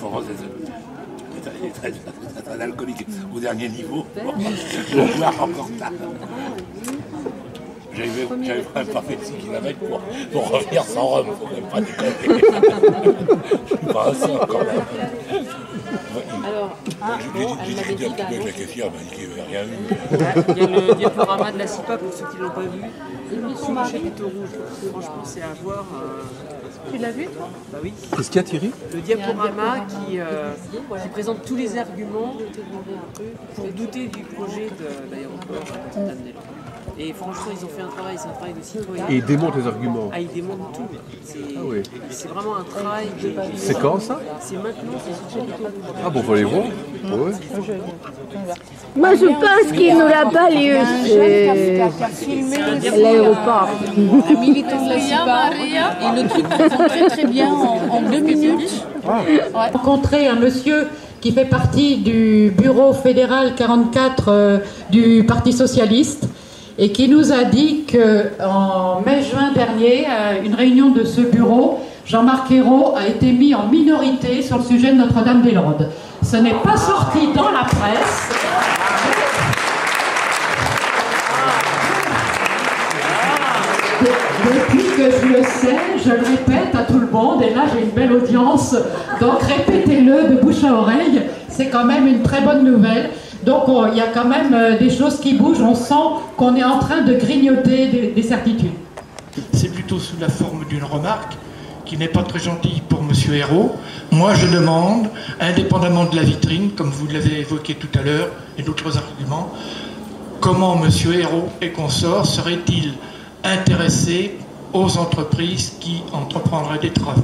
Florence est un alcoolique au dernier niveau. Je bois encore tard. J'avais même pas fait 6 km pour revenir sans rhum, faut même pas déconner. Je suis pas un saint quand même. Alors, J'ai dit avec la caissière, elle m'a dit qu'il n'y avait rien eu. il y a le diaporama de la CIPA pour ceux qui ne l'ont pas vu. Sur le chapiteau rouge, franchement, c'est à voir. Tu l'as vu, toi? Bah oui. Qu'est-ce qu'il y a, Thierry? Le diaporama qui présente tous les arguments pour douter du projet de l'aéroport à Damnel. Et franchement, ils ont fait un travail, c'est un travail de citoyen. Et ils démontent les arguments. Ah, ils démontent tout. C'est vraiment un travail. C'est quand ça? C'est maintenant, c'est sur le chapiteau rouge. Ah bon, faut aller voir. Ouais. Moi, je pense qu'il n'aura pas lieu, l'aéroport. Un militant de la CIPA, et le truc présente très très bien en 2 minutes. J'ai rencontré un monsieur qui fait partie du bureau fédéral 44 du Parti Socialiste et qui nous a dit qu'en mai-juin dernier, à une réunion de ce bureau, Jean-Marc Ayrault a été mis en minorité sur le sujet de Notre-Dame-des-Landes. Ce n'est pas sorti dans la presse. Depuis que je le sais, je le répète à tout le monde, et là j'ai une belle audience, donc répétez-le de bouche à oreille, c'est quand même une très bonne nouvelle. Donc il y a quand même des choses qui bougent, on sent qu'on est en train de grignoter des certitudes. C'est plutôt sous la forme d'une remarque qui n'est pas très gentille pour M. Ayrault. Moi je demande, indépendamment de la vitrine, comme vous l'avez évoqué tout à l'heure, et d'autres arguments, comment M. Ayrault et consorts seraient-ils intéressés aux entreprises qui entreprendraient des travaux?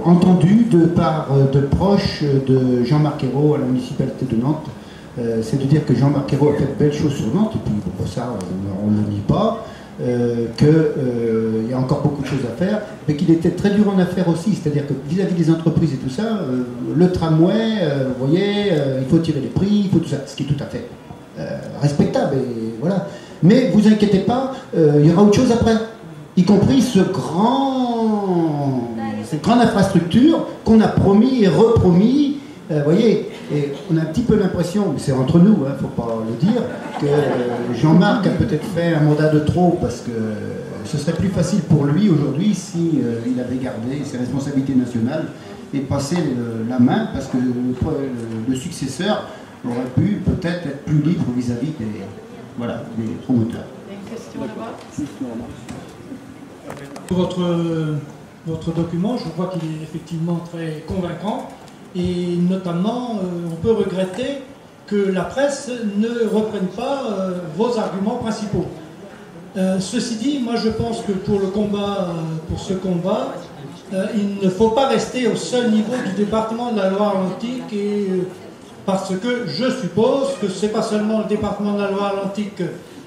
Entendu de part de proches de Jean-Marc Ayrault à la municipalité de Nantes, c'est de dire que Jean-Marc Ayrault a fait de belles choses sur Nantes, et puis bon, ça on ne le nie pas, qu'il y a encore beaucoup de choses à faire, mais qu'il était très dur en affaires aussi, c'est-à-dire que vis-à-vis des entreprises et tout ça, le tramway, vous voyez, il faut tirer les prix, il faut tout ça, ce qui est tout à fait respectable, et voilà. Mais vous inquiétez pas, il y aura autre chose après, y compris cette grande infrastructure qu'on a promis et repromis, voyez, et on a un petit peu l'impression, mais c'est entre nous, faut pas le dire, que Jean-Marc a peut-être fait un mandat de trop parce que ce serait plus facile pour lui aujourd'hui si il avait gardé ses responsabilités nationales et passé la main, parce que le successeur aurait pu peut-être être plus libre vis-à-vis des promoteurs. Votre document, je crois qu'il est effectivement très convaincant, et notamment on peut regretter que la presse ne reprenne pas vos arguments principaux. Ceci dit, moi je pense que pour ce combat, il ne faut pas rester au seul niveau du département de la Loire-Atlantique, parce que je suppose que ce n'est pas seulement le département de la Loire-Atlantique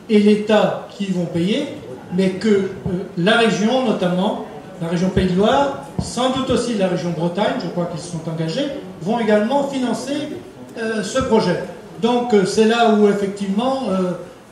et l'État qui vont payer, mais que la région notamment, la région Pays de Loire, sans doute aussi la région Bretagne, je crois qu'ils se sont engagés, vont également financer ce projet. Donc c'est là où effectivement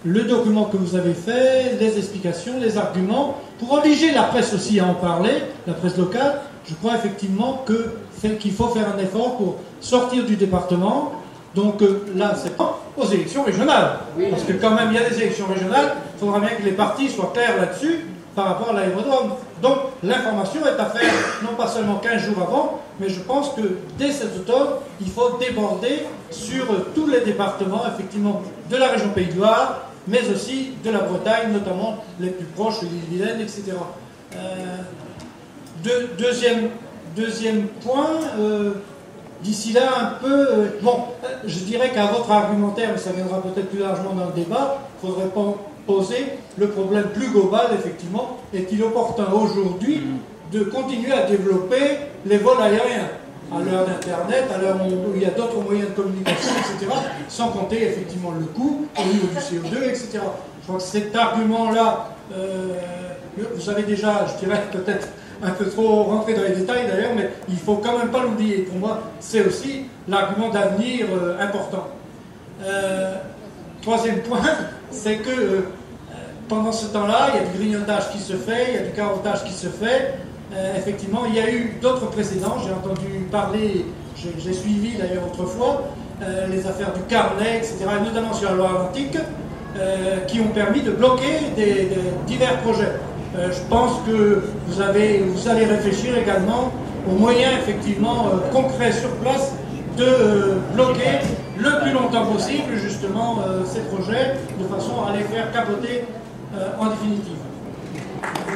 le document que vous avez fait, les explications, les arguments, pour obliger la presse aussi à en parler, la presse locale, je crois effectivement qu'il faut faire un effort pour sortir du département. Donc là, c'est pas aux élections régionales, parce que quand même il y a des élections régionales, il faudra bien que les partis soient clairs là-dessus par rapport à l'aérodrome. Donc l'information est à faire non pas seulement 15 jours avant, mais je pense que dès cet automne, il faut déborder sur tous les départements, effectivement, de la région Pays de Loire, mais aussi de la Bretagne, notamment les plus proches, l'île-Vilaine, etc. Deuxième point, d'ici là un peu, je dirais qu'à votre argumentaire, mais ça viendra peut-être plus largement dans le débat, il faudrait poser le problème plus global, effectivement, est-il opportun aujourd'hui de continuer à développer les vols aériens à l'heure d'Internet, à l'heure où il y a d'autres moyens de communication, etc., sans compter effectivement le coût au niveau du CO2, etc. Je crois que cet argument-là, vous avez déjà, je dirais peut-être un peu trop rentré dans les détails d'ailleurs, mais il ne faut quand même pas l'oublier. Pour moi, c'est aussi l'argument d'avenir important. Troisième point, c'est que pendant ce temps-là, il y a du grignotage qui se fait, il y a du carottage qui se fait. effectivement, il y a eu d'autres précédents. J'ai entendu parler, j'ai suivi d'ailleurs autrefois, les affaires du Carlet, etc., notamment sur la Loire-Atlantique, qui ont permis de bloquer divers projets. Je pense que vous allez réfléchir également aux moyens effectivement concrets sur place de bloquer le plus longtemps possible justement ces projets de façon à les faire capoter en définitive.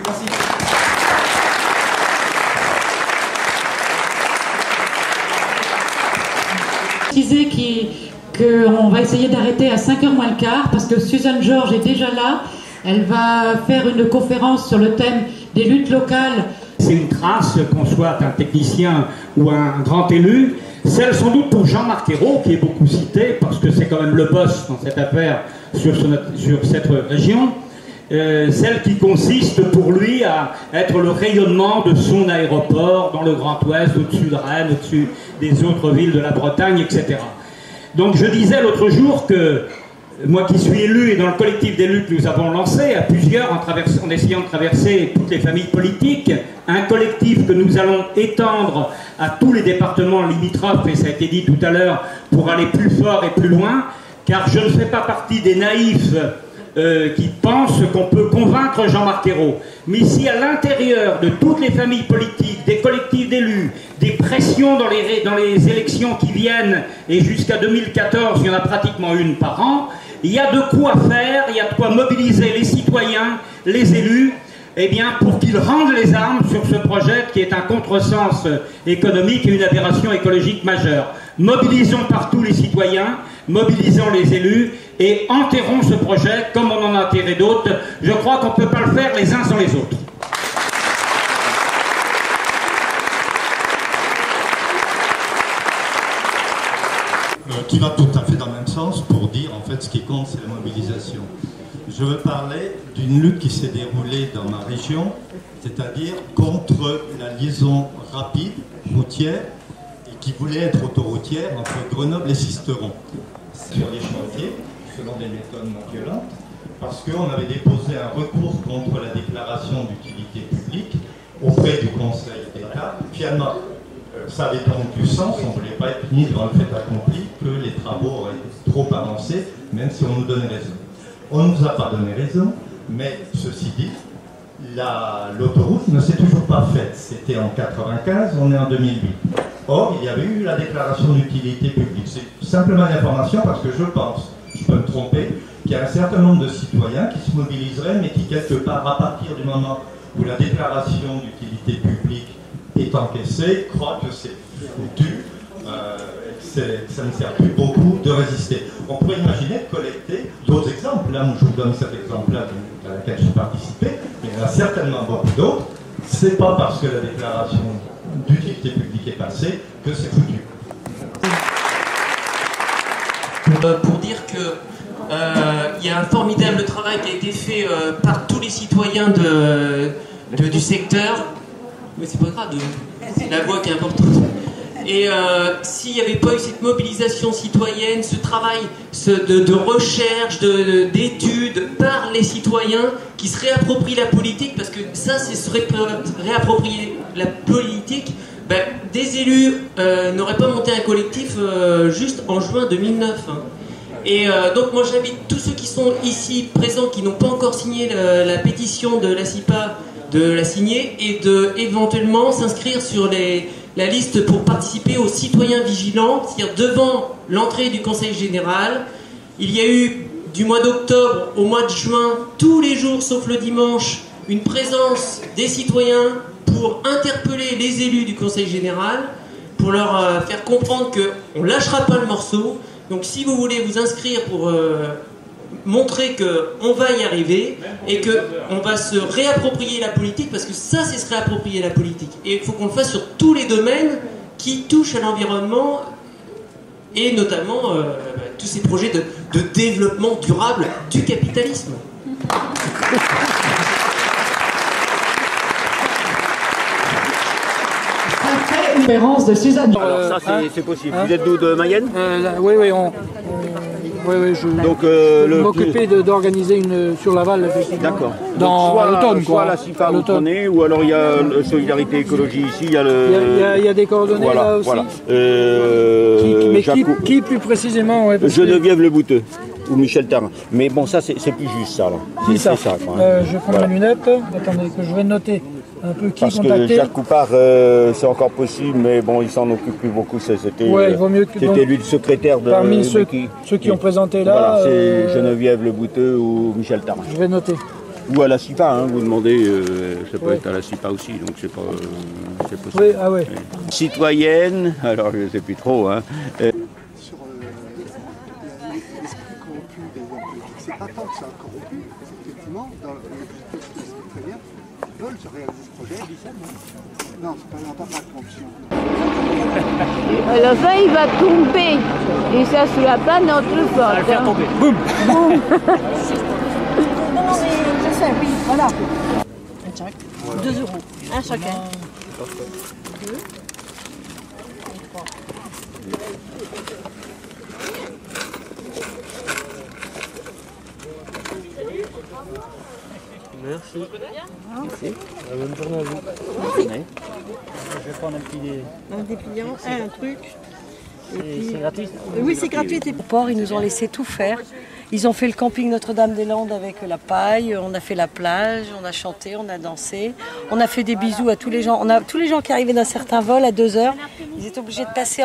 Merci. Qu'on va essayer d'arrêter à 5h moins le quart parce que Suzanne Georges est déjà là. Elle va faire une conférence sur le thème des luttes locales. C'est une trace, qu'on soit un technicien ou un grand élu, celle sans doute pour Jean-Marc Ayrault, qui est beaucoup cité, parce que c'est quand même le boss dans cette affaire sur cette région, celle qui consiste pour lui à être le rayonnement de son aéroport dans le Grand Ouest, au-dessus de Rennes, au-dessus des autres villes de la Bretagne, etc. Donc je disais l'autre jour que moi qui suis élu et dans le collectif d'élus que nous avons lancé à plusieurs en essayant de traverser toutes les familles politiques, un collectif que nous allons étendre à tous les départements limitrophes, et ça a été dit tout à l'heure, pour aller plus fort et plus loin, car je ne fais pas partie des naïfs qui pensent qu'on peut convaincre Jean-Marc Ayrault. Mais si à l'intérieur de toutes les familles politiques, des collectifs d'élus, des pressions dans les élections qui viennent, et jusqu'à 2014, il y en a pratiquement une par an, il y a de quoi faire, il y a de quoi mobiliser les citoyens, les élus, eh bien, pour qu'ils rendent les armes sur ce projet qui est un contresens économique et une aberration écologique majeure. Mobilisons partout les citoyens, mobilisons les élus et enterrons ce projet comme on en a enterré d'autres. Je crois qu'on ne peut pas le faire les uns sans les autres. Qui va tout à fait dans le même sens pour dire en fait ce qui compte c'est la mobilisation. Je veux parler d'une lutte qui s'est déroulée dans ma région, c'est-à-dire contre la liaison rapide routière et qui voulait être autoroutière entre Grenoble et Sisteron sur les chantiers, selon des méthodes non violentes, parce qu'on avait déposé un recours contre la déclaration d'utilité publique auprès du Conseil d'État. Finalement, ça avait donc du sens, on ne voulait pas être mis devant le fait accompli que les travaux auraient été trop avancés, même si on nous donnait raison. On ne nous a pas donné raison, mais ceci dit, l'autoroute ne s'est toujours pas faite. C'était en 1995, on est en 2008. Or, il y avait eu la déclaration d'utilité publique. C'est simplement l'information parce que je pense, je peux me tromper, qu'il y a un certain nombre de citoyens qui se mobiliseraient, mais qui quelque part, à partir du moment où la déclaration d'utilité publique est encaissée, croient que c'est foutu, ça ne sert plus beaucoup de résister. On pourrait imaginer de collecter d'autres exemples. Là, je vous donne cet exemple-là à laquelle j'ai participé, mais il y en a certainement beaucoup d'autres. C'est pas parce que la déclaration d'utilité publique est passée que c'est foutu. Pour dire que il y a un formidable travail qui a été fait par tous les citoyens du secteur. Mais c'est pas grave, c'est la voix qui est importante. Et s'il n'y avait pas eu cette mobilisation citoyenne, ce travail de recherche, d'études par les citoyens qui se réapproprient la politique, parce que ça, c'est se réapproprier la politique, ben, des élus n'auraient pas monté un collectif juste en juin 2009. Hein. Et donc moi j'invite tous ceux qui sont ici présents, qui n'ont pas encore signé la pétition de la CIPA, de la signer et de éventuellement s'inscrire sur la liste pour participer aux citoyens vigilants, c'est-à-dire devant l'entrée du Conseil général. Il y a eu du mois d'octobre au mois de juin, tous les jours sauf le dimanche, une présence des citoyens pour interpeller les élus du Conseil général, pour leur faire comprendre qu'on ne lâchera pas le morceau. Donc si vous voulez vous inscrire pour montrer qu'on va y arriver et qu'on va se réapproprier la politique, parce que ça c'est se réapproprier la politique. Et il faut qu'on le fasse sur tous les domaines qui touchent à l'environnement et notamment tous ces projets de développement durable du capitalisme. Conférence de Suzanne. Alors ça c'est possible. Vous êtes d'où, de Mayenne? Oui, Oui, je Donc, m'occuper d'organiser une sur Laval, effectivement. D'accord. Dans l'automne, quoi. Soit la CIFA, vous prenez, ou alors il y a Solidarité Écologie ici, il y a le... Il y a des coordonnées là aussi. Voilà. Qui plus précisément Geneviève Le Bouteux. Ou Michel Tarin. Mais bon, ça, c'est plus juste, ça. C'est ça. Je prends ma lunette. Attendez, que je vais noter un peu qui parce contacter. Que Jacques Coupard, c'est encore possible, mais bon, il s'en occupe plus beaucoup. C'était lui le secrétaire de... Parmi ceux qui ont présenté là... Voilà, c'est Geneviève Le Bouteux ou Michel Tarin. Je vais noter. Ou à la CIPA, hein, vous demandez, ça peut être à la CIPA aussi, donc c'est pas... c'est possible. Oui, ah ouais. Citoyenne, alors je ne sais plus trop, hein. C'est pas tant que c'est un corrompu, effectivement, dans le contexte très bien, ils veulent se réaliser ce projet. Non, c'est pas la corruption. À la fin, il va tomber. Et ça ne sera pas notre faute. Ça va le faire tomber. Boum. Non, mais je sais, oui, voilà. 2 €. Un chacun. 2. 3. Merci. Merci. Bonne journée à vous. Merci. Je vais prendre un petit un dépliant, un truc. C'est gratuit? Oui, c'est gratuit. Au port, ils nous ont laissé tout faire. Ils ont fait le camping Notre-Dame-des-Landes avec la paille, on a fait la plage, on a chanté, on a dansé, on a fait des bisous à tous les gens. Tous les gens qui arrivaient d'un certain vol à 2 heures, ils étaient obligés de passer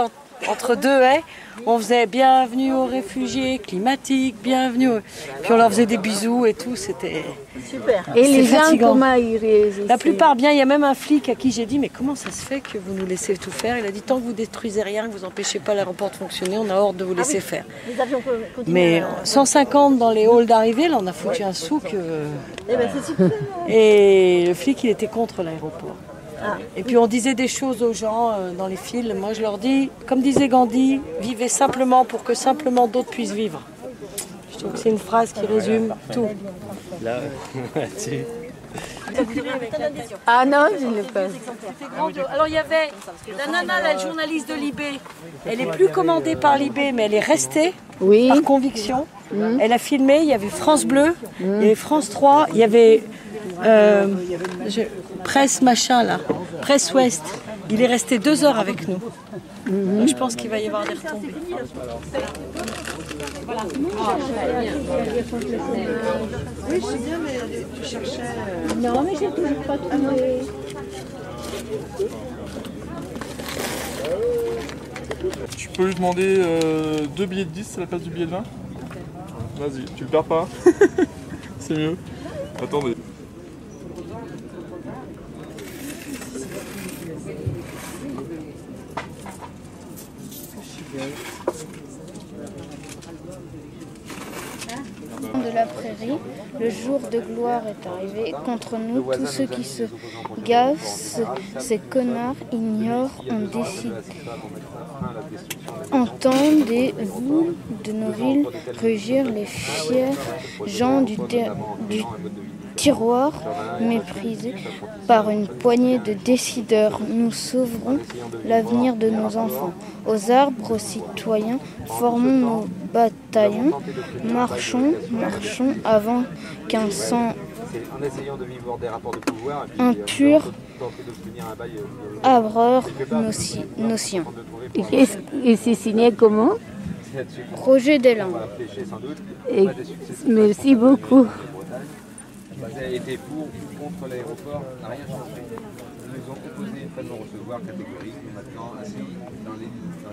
entre 2 haies. On faisait bienvenue aux réfugiés climatiques, bienvenue. Puis on leur faisait des bisous et tout, c'était super. Et les gens, comment ils réagissent? La plupart bien. Il y a même un flic à qui j'ai dit, mais comment ça se fait que vous nous laissez tout faire? Il a dit, tant que vous détruisez rien, que vous n'empêchez pas l'aéroport de fonctionner, on a ordre de vous laisser faire. Les avions mais 150 dans les halls d'arrivée, là on a foutu un souk. Eh ben, c'est super. Et le flic, il était contre l'aéroport. Et puis on disait des choses aux gens dans les films. Moi je leur dis, comme disait Gandhi, vivez simplement pour que simplement d'autres puissent vivre. Je trouve que c'est une phrase qui résume tout. Là, tu... Ah non, je ne l'ai pas. Alors il y avait la nana, la journaliste de Libé. Elle est plus commandée par Libé, mais elle est restée par conviction. Elle a filmé, il y avait France Bleu, il y avait France 3, il y avait Presse machin là, Presse Ouest. Il est resté 2 heures avec nous. Donc, je pense qu'il va y avoir des retombées. Voilà. Oui, je sais bien, mais tu cherchais... Non, mais j'ai toujours pas trouvé. Tu peux lui demander 2 billets de 10 à la place du billet de 20 ? Vas-y, tu le perds pas. C'est mieux. Attendez. De la prairie, le jour de gloire est arrivé. Contre nous, tous ceux qui se gavent, ces connards ignorent, on décide. Entendez-vous de nos villes rugir les fiers gens du tiroir méprisés par une poignée de décideurs? Nous sauverons l'avenir de nos enfants. Aux arbres, aux citoyens, formons nos bataillons, marchons avant qu'un sang impur abreuve nos siens. Et c'est signé comment? Roger Deslandes. Merci beaucoup. Vous avez été pour ou contre l'aéroport, n'a rien changé. Ils nous ont proposé une fin de non-recevoir catégorique, mais maintenant assis dans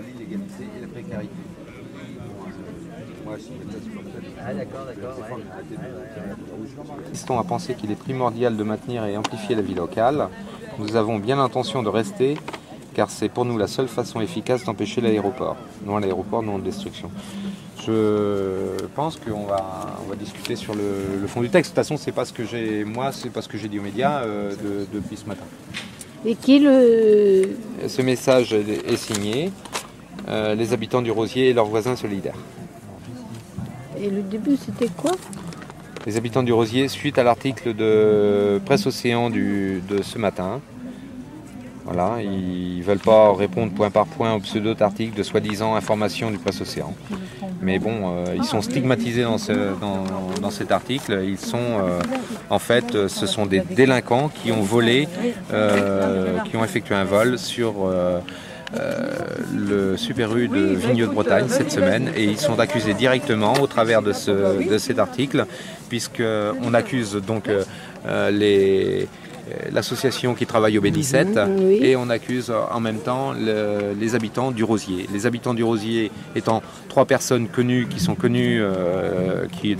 l'illégalité et la précarité. Moi, je suis d'accord, Restons à penser qu'il est primordial de maintenir et amplifier la vie locale. Nous avons bien l'intention de rester, car c'est pour nous la seule façon efficace d'empêcher l'aéroport. Non à l'aéroport, non à la destruction. Je pense qu'on va discuter sur le fond du texte. De toute façon, c'est pas ce que j'ai dit aux médias depuis ce matin. Et qui le... Ce message est signé les habitants du Rosier et leurs voisins solidaires. Et le début, c'était quoi? Les habitants du Rosier, suite à l'article de Presse Océan de ce matin. Voilà, ils ne veulent pas répondre point par point au pseudo-article de soi-disant information du Presse-Océan. Mais bon, ils sont stigmatisés dans cet article. Ils sont, en fait, ce sont des délinquants qui ont volé, qui ont effectué un vol sur le Super U de Vigneux de Bretagne cette semaine. Et ils sont accusés directement au travers de cet article, puisqu'on accuse donc l'association qui travaille au B17 et on accuse en même temps les habitants du Rosier. Les habitants du Rosier étant 3 personnes connues qui sont connues,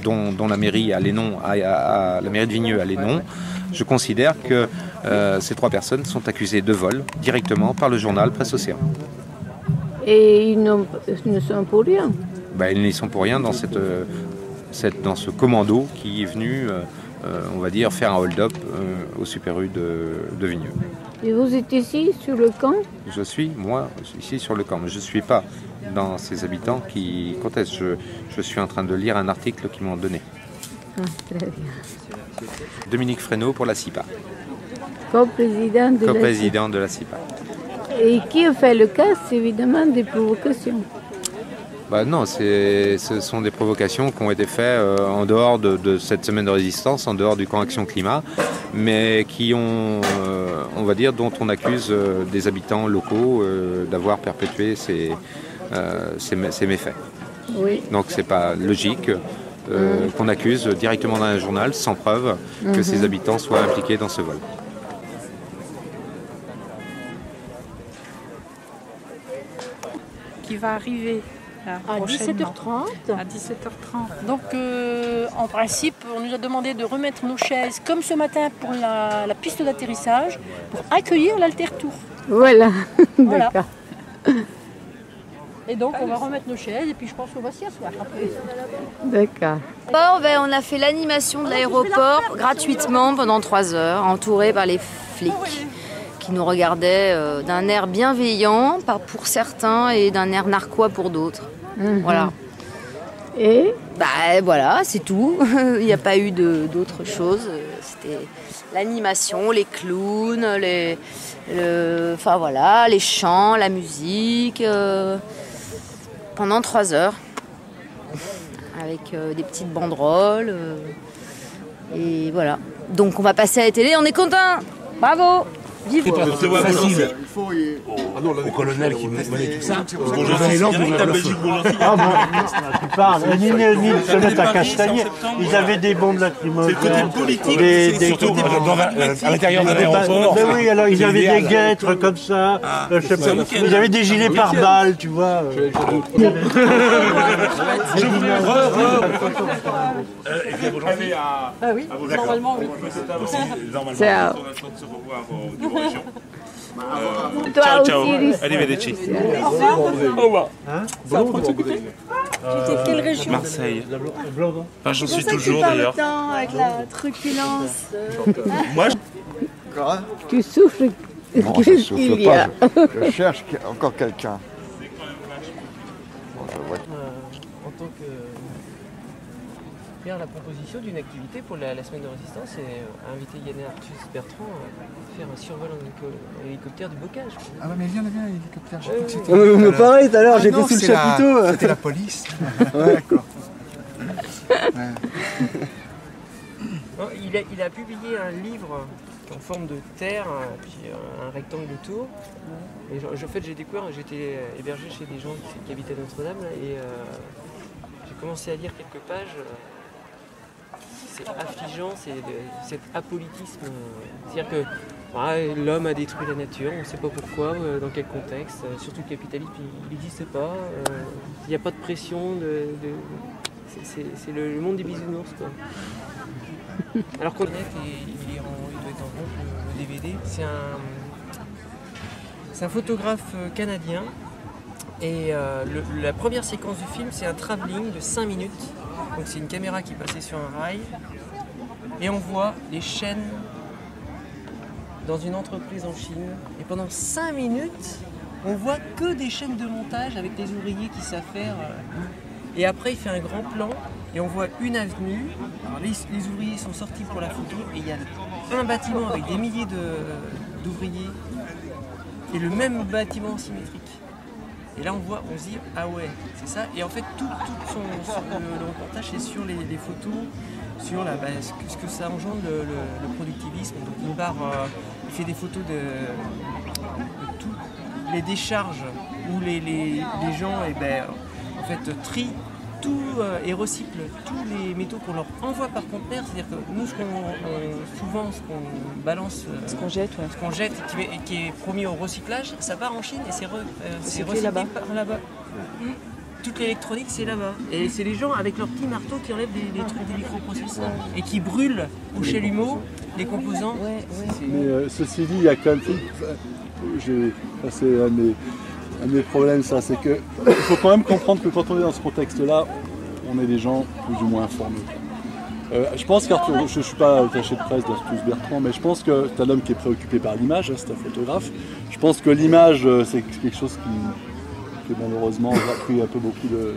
dont la mairie a les noms, la mairie de Vigneux a les noms. Je considère que ces 3 personnes sont accusées de vol directement par le journal Presse-Océan. Et ils ne sont pour rien. Ben, ils n'y sont pour rien dans ce commando qui est venu on va dire, faire un hold-up au Super U de Vigneux. Et vous êtes ici, sur le camp? Je suis, moi, ici sur le camp, mais je ne suis pas dans ces habitants qui contestent. Je suis en train de lire un article qu'ils m'ont donné. Ah, très bien. Dominique Fresneau pour la CIPA. Co-président de la CIPA. Et qui a fait le cas, c'est évidemment des provocations. Bah non, ce sont des provocations qui ont été faites en dehors de cette semaine de résistance, en dehors du camp Action Climat, mais qui ont, on va dire, dont on accuse des habitants locaux d'avoir perpétué ces méfaits. Oui. Donc c'est pas logique qu'on accuse directement dans un journal, sans preuve, que ces habitants soient impliqués dans ce vol. Qui va arriver à 17h30. À 17h30. Donc, en principe, on nous a demandé de remettre nos chaises, comme ce matin pour la piste d'atterrissage, pour accueillir l'Alter-Tour. Voilà. Voilà. D'accord. Et donc, on va remettre nos chaises et puis je pense qu'on va s'y asseoir après. D'accord. On a fait l'animation de l'aéroport gratuitement pendant 3 heures, entourés par les flics qui nous regardaient d'un air bienveillant pour certains et d'un air narquois pour d'autres. Voilà. Et voilà, c'est tout. Il n'y a pas eu d'autre chose. C'était l'animation, les clowns, les chants, la musique, pendant 3 heures, avec des petites banderoles. Et voilà. Donc on va passer à la télé, on est contents. Bravo. C'est pas facile au colonel qui menait tout ça. Ah bon, tu parles. Ni de se mettre à castagner. Ils avaient des bombes lacrymogènes. C'est le côté politique, surtout à l'intérieur de l'aéroport. Ben oui, alors ils avaient des guêtres comme ça. Je sais pas. Ils avaient des gilets pare-balles, tu vois. Ah oui, normalement, oui. Ciao. Ciao, ciao. Arrivederci. Au revoir. Tu étais de quelle région? Marseille. Enfin, j'en suis C'est pour ça que toujours tu parles d'ailleurs. tant avec la truculence. Moi, Tu souffles. Non, je ne souffle pas. Je cherche encore quelqu'un. En tant que faire la proposition d'une activité pour la semaine de résistance et inviter Yann Arthus Bertrand à faire un survol en hélicoptère du bocage. Ah ouais, mais viens, l'hélicoptère. Mais pareil, tout à l'heure, j'étais sous le chapiteau. C'était la police. Ouais, d'accord. Il a publié un livre en forme de terre, puis un rectangle autour. Et en fait, j'ai découvert, j'étais hébergé chez des gens qui habitaient à Notre-Dame et j'ai commencé à lire quelques pages. C'est affligeant, c'est cet apolitisme. C'est-à-dire que l'homme a détruit la nature, on ne sait pas pourquoi, dans quel contexte. Surtout le capitalisme, il n'existe pas. Il n'y a pas de pression. C'est le monde des bisounours, quoi. Alors qu'on il doit être en compte, le DVD. C'est un photographe canadien. Et la première séquence du film, c'est un travelling de 5 minutes. Donc c'est une caméra qui est passée sur un rail. Et on voit les chaînes dans une entreprise en Chine. Et pendant 5 minutes, on voit que des chaînes de montage avec des ouvriers qui savent faire. Et après, il fait un grand plan et on voit une avenue. Alors les ouvriers sont sortis pour la photo et il y a un bâtiment avec des milliers d'ouvriers et le même bâtiment symétrique. Et là on se dit ah ouais, c'est ça. Et en fait tout le reportage est sur les photos, sur ce que ça engendre le productivisme. Donc il fait des photos de toutes les décharges où les gens en fait trient tout et recyclent tous les métaux qu'on leur envoie par conteneur. C'est-à-dire que nous ce qu'on balance, ce qu'on jette et qui est promis au recyclage, ça part en Chine et c'est recyclé par là-bas. Toute l'électronique c'est là-bas. Et c'est les gens avec leurs petits marteaux qui enlèvent des trucs, des microprocesseurs et qui brûlent au chalumeau les composants. Mais ceci dit, il y a quand même... C'est un de mes problèmes, ça, c'est que il faut quand même comprendre que quand on est dans ce contexte-là, on est des gens plus ou moins informés. Je pense qu'Arthur, je ne suis pas attaché de presse d'Arthur Bertrand, mais je pense que c'est un homme qui est préoccupé par l'image, c'est un photographe. Je pense que l'image, c'est quelque chose qui malheureusement a pris un peu beaucoup de...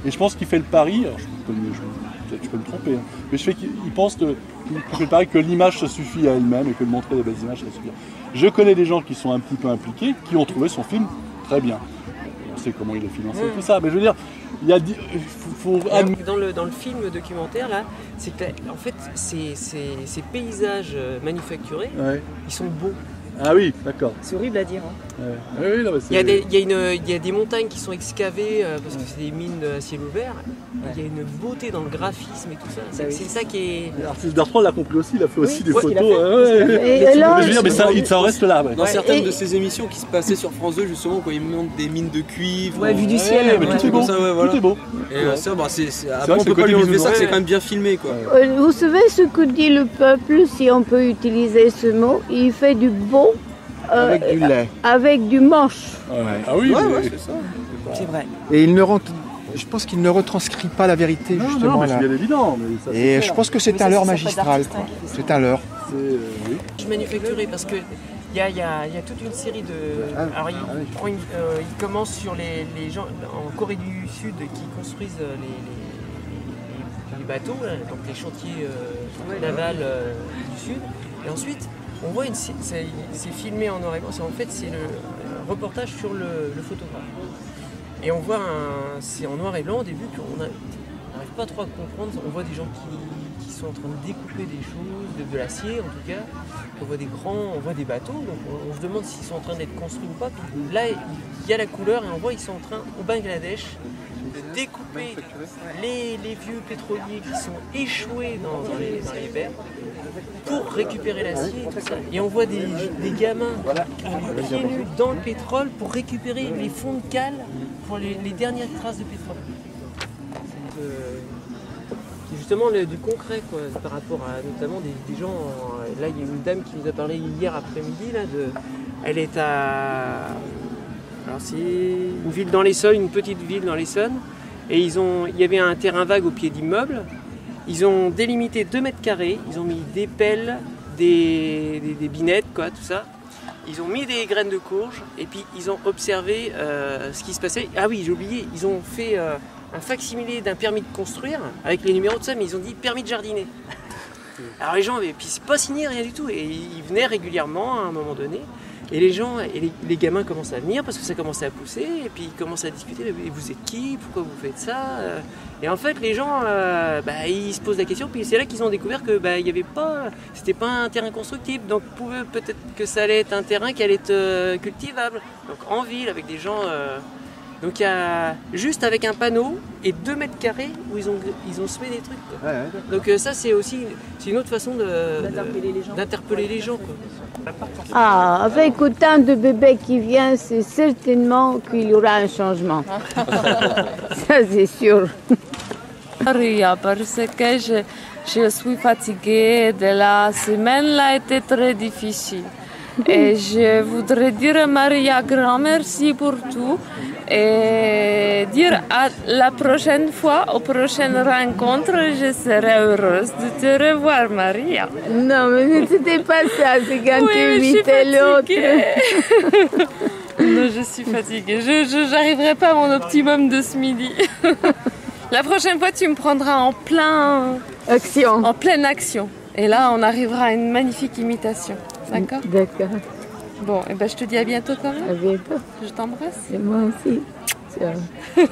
Et je pense qu'il fait le pari, alors peut-être je peux me tromper, hein, mais il pense qu'il fait le pari que l'image se suffit à elle-même et que de montrer des belles images, ça suffit. Je connais des gens qui sont un petit peu impliqués, qui ont trouvé son film très bien. On sait comment il est financé, tout ça, mais je veux dire, il y a... Dans le film documentaire, là, c'est que en fait, ces paysages manufacturés, ils sont beaux. Ah oui, d'accord. C'est horrible à dire. Hein. Oui, non, il y a des montagnes qui sont excavées parce que c'est des mines à ciel ouvert. Il y a une beauté dans le graphisme et tout ça. C'est ça qui est... Arthur Bertrand l'a compris aussi, il a fait aussi des photos. Je veux dire, mais ça en reste là. Ouais. Dans certaines de ces émissions qui se passaient sur France 2, justement, quand ils montrent des mines de cuivre. Ouais, vue du ciel. Tout est beau. Tout est beau. Et ça, après, on peut pas lui enlever ça, c'est quand même bien filmé, quoi. Vous savez ce que dit le peuple, si on peut utiliser ce mot? Il fait du beau avec du lait. Avec du moche. Ah oui, c'est ça. C'est vrai. Et je pense qu'il ne retranscrit pas la vérité, justement. Non, c'est bien évident. Et je pense que c'est un leurre magistral. C'est un leurre. Je manufacturais parce que il y a toute une série de... Alors il commence sur les gens en Corée du Sud qui construisent les bateaux, là, donc les chantiers navals du Sud. Et ensuite, on voit c'est filmé en noir et blanc. En fait, c'est le reportage sur le photographe. Et on voit c'est en noir et blanc au début qu'on n'arrive pas trop à comprendre. On voit des gens qui sont en train de découper des choses, de l'acier en tout cas. On voit on voit des bateaux, donc on se demande s'ils sont en train d'être construits ou pas. Puis là, il y a la couleur et on voit qu'ils sont en train, au Bangladesh, de découper les vieux pétroliers qui sont échoués dans les mers pour récupérer l'acier et tout ça. Et on voit des gamins pieds nus dans le pétrole pour récupérer les fonds de cale pour les dernières traces de pétrole. C'est justement du concret quoi, par rapport à notamment des gens. Là, il y a une dame qui nous a parlé hier après-midi. Elle est à... Alors c'est une ville dans l'Essonne, une petite ville dans l'Essonne. Et il y avait un terrain vague au pied d'immeubles. Ils ont délimité 2 mètres carrés. Ils ont mis des pelles, des binettes, quoi, tout ça. Ils ont mis des graines de courge et puis ils ont observé ce qui se passait. Ah oui, j'ai oublié, ils ont fait un facsimilé d'un permis de construire avec les numéros de ça, mais ils ont dit permis de jardiner. Alors les gens avaient puis c'est pas signé, rien du tout. Et ils venaient régulièrement à un moment donné. Et les gens, et les gamins commencent à venir parce que ça commençait à pousser. Et puis ils commencent à discuter, mais vous êtes qui? Pourquoi vous faites ça? Et en fait les gens, ils se posent la question. Puis c'est là qu'ils ont découvert que il y avait pas, c'était pas un terrain constructible. Donc peut-être que ça allait être un terrain qui allait être cultivable. Donc en ville avec des gens... Donc il y a juste avec un panneau et 2 mètres carrés où ils ont semé des trucs. Quoi. Donc ça c'est aussi une autre façon d'interpeller les gens. Quoi. Ah, avec autant de bébés qui viennent, c'est certainement qu'il y aura un changement. Ça c'est sûr. Maria, parce que je suis fatiguée de la semaine là a été très difficile. Et je voudrais dire à Maria grand merci pour tout et dire à la prochaine fois, aux prochaines rencontres, je serai heureuse de te revoir, Maria. Non, mais c'était pas ça, c'est quand tu invitais l'autre. Non, je suis fatiguée. Je n'arriverai pas à mon optimum de ce midi. La prochaine fois, tu me prendras en pleine action. Et là, on arrivera à une magnifique imitation. D'accord ? D'accord. Bon, et ben je te dis à bientôt quand même. À bientôt. Je t'embrasse. Et moi aussi. Ciao.